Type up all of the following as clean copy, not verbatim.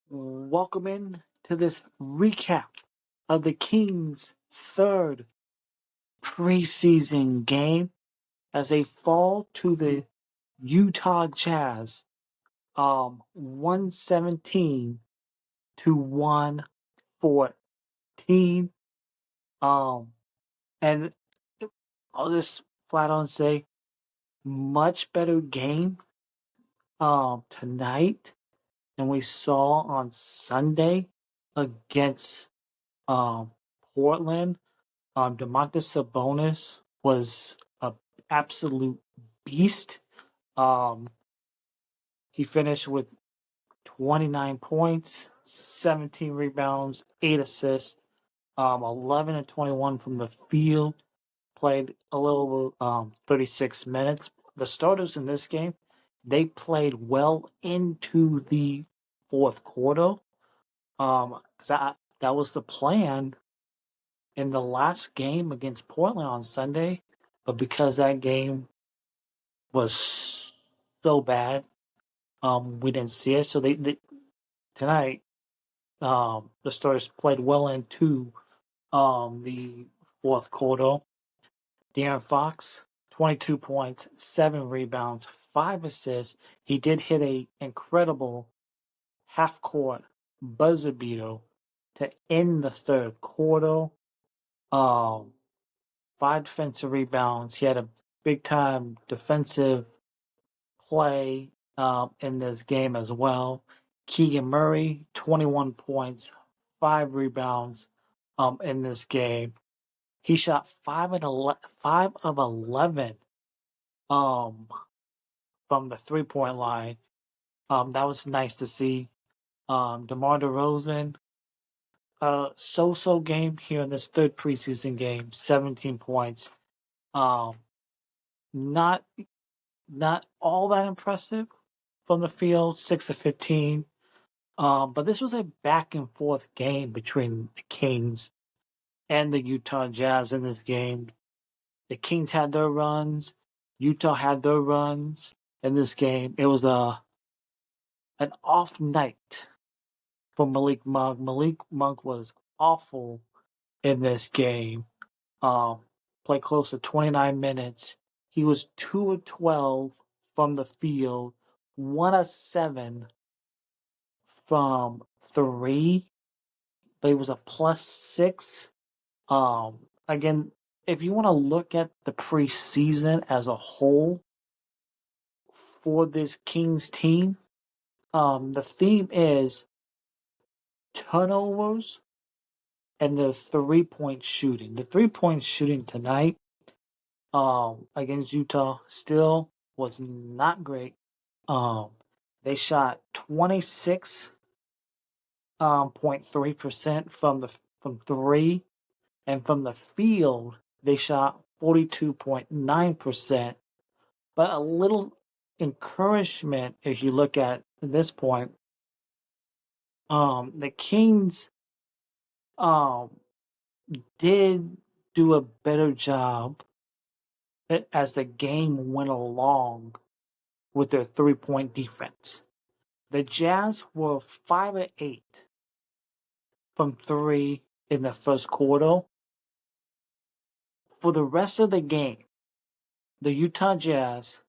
Welcome in to this recap of the Kings' third preseason game as they fall to the Utah Jazz 117 to 114. Um and I'll just flat on say much better game tonight than we saw on Sunday against um Portland. Demontis Sabonis was an absolute beast. Um, he finished with 29 points, 17 rebounds, 8 assists, 11 and 21 from the field. Played a little over 36 minutes. The starters in this game, they played well into the fourth quarter. Because that was the plan in the last game against Portland on Sunday, but because that game was so bad, we didn't see it. So they tonight, the Stars played well into the fourth quarter. De'Aaron Fox, 22 points, 7 rebounds, 5 assists. He did hit a incredible half-court buzzer beater to end the third quarter. Um, 5 defensive rebounds. He had a big time defensive play in this game as well. Keegan Murray, 21 points, 5 rebounds in this game. He shot 5 of 11 from the 3-point line. That was nice to see. DeMar DeRozan, so-so game here in this third preseason game, 17 points. Not all that impressive from the field, 6 of 15. But this was a back and forth game between the Kings and the Utah Jazz in this game. The Kings had their runs, Utah had their runs in this game. It was an off night for Malik Monk. Malik Monk was awful in this game. Played close to 29 minutes. He was 2 of 12 from the field, 1 of 7 from 3, but he was a +6. Again, if you want to look at the preseason as a whole for this Kings team, the theme is turnovers and the 3-point shooting. The 3-point shooting tonight against Utah still was not great. They shot 26.3% from 3, and from the field they shot 42.9%. But a little encouragement if you look at this point, the Kings did do a better job as the game went along with their 3-point defense. The Jazz were 5 of 8 from 3 in the first quarter. For the rest of the game, the Utah Jazz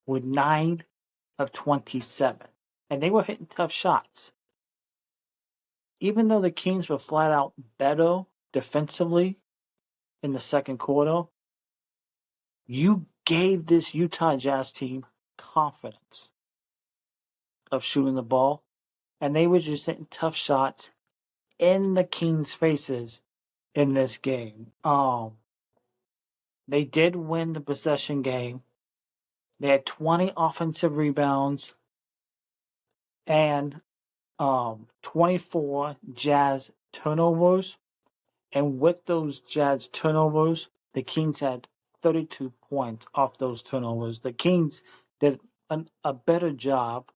were 9 of 27, and they were hitting tough shots. Even though the Kings were flat out better defensively in the second quarter, you gave this Utah Jazz team confidence of shooting the ball, and they were just hitting tough shots in the Kings' faces in this game. They did win the possession game. They had 20 offensive rebounds and 24 Jazz turnovers. And with those Jazz turnovers, the Kings had 32 points off those turnovers. The Kings did a better job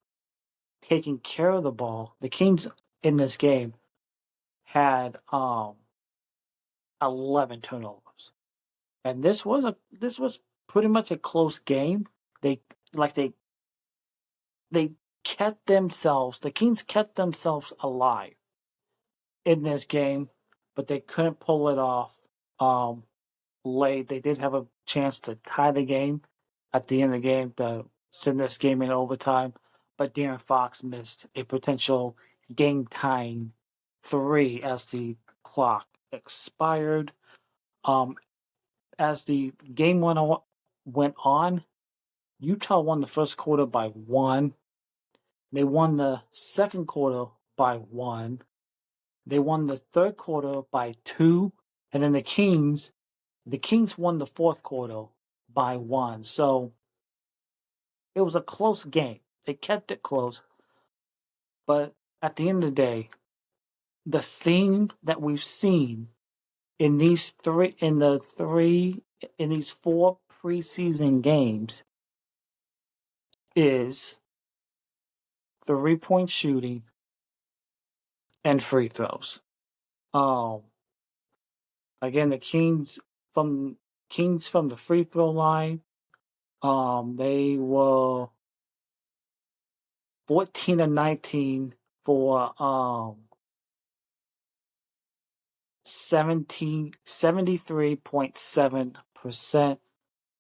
taking care of the ball. The Kings in this game had 11 turnovers, and this was pretty much a close game. They the Kings kept themselves alive in this game, but they couldn't pull it off late. They did have a chance to tie the game at the end of the game to send this game in overtime, but De'Aaron Fox missed a potential game-tying three as the clock expired. As the game went on, Utah won the first quarter by 1. They won the second quarter by 1. They won the third quarter by 2. And then the Kings won the fourth quarter by 1. So it was a close game. They kept it close. But at the end of the day, the theme that we've seen in these 4 preseason games is 3-point shooting and free throws. Again, the Kings from the free throw line, they were 14 and 19 for 73.7%.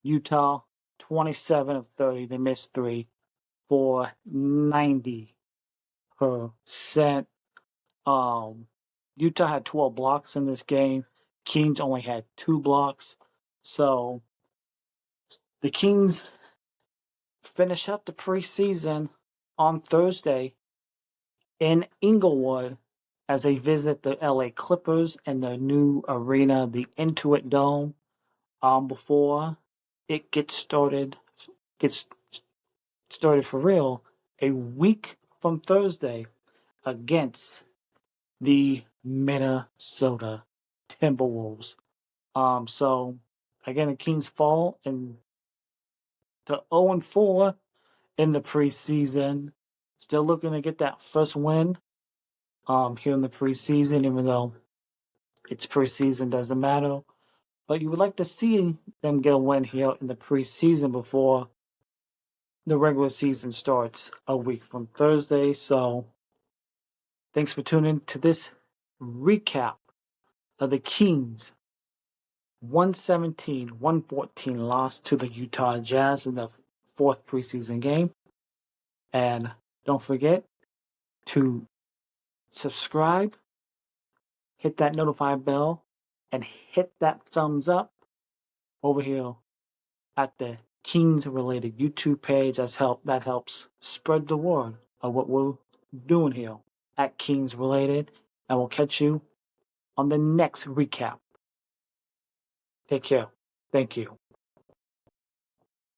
Utah 27 of 30. They missed 3 for 90%. Utah had 12 blocks in this game. Kings only had 2 blocks. So the Kings finish up the preseason on Thursday in Inglewood as they visit the LA Clippers and their new arena, the Intuit Dome, before it gets started for real a week from Thursday against the Minnesota Timberwolves. So again, the Kings fall to 0-4 in the preseason. Still looking to get that first win here in the preseason, even though it's preseason, doesn't matter. But you would like to see them get a win here in the preseason before the regular season starts a week from Thursday. So thanks for tuning in to this recap of the Kings 117-114 loss to the Utah Jazz in the 4th preseason game. And don't forget to subscribe, hit that notify bell, and hit that thumbs up over here at the Kings related YouTube page. That helps spread the word of what we're doing here at Kings Related. And we'll catch you on the next recap. Take care. Thank you.